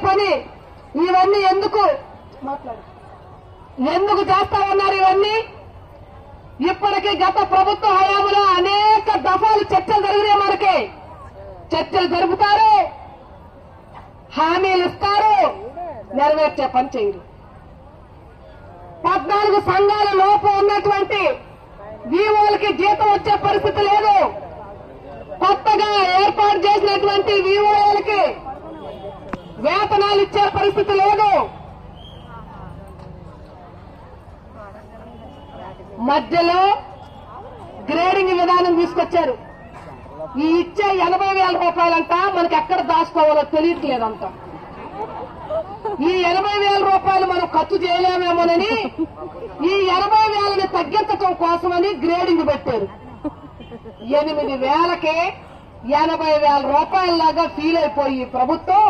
పని. ఇవన్నీ ఎందుకు చేస్తా ఉన్నారు? ఇవన్నీ ఇప్పటికీ గత ప్రభుత్వ హయాంలో అనేక దఫాలు చర్చలు జరిగినాయి. మనకి చర్చలు జరుపుతారు, హామీలు ఇస్తారు, నెరవేర్చే పని చేయరు. 14 సంఘాల లోపు ఉన్నటువంటి వీఓలకి జీతం వచ్చే పరిస్థితి లేదు. కొత్తగా ఏర్పాటు చేసినటువంటి వీఓలకి వేతనాలు ఇచ్చే పరిస్థితి లేదు. మధ్యలో గ్రేడింగ్ విధానం తీసుకొచ్చారు. ఈ ఇచ్చే 80,000 రూపాయలంట మనకి ఎక్కడ దాచుకోవాలో తెలియట్లేదంట. ఈ 80,000 రూపాయలు మనం ఖర్చు చేయలేమేమోనని ఈ 80,000ని తగ్గించడం కోసమని గ్రేడింగ్ పెట్టారు. 8,000కి 80,000 రూపాయలలాగా ఫీల్ అయిపోయి ప్రభుత్వం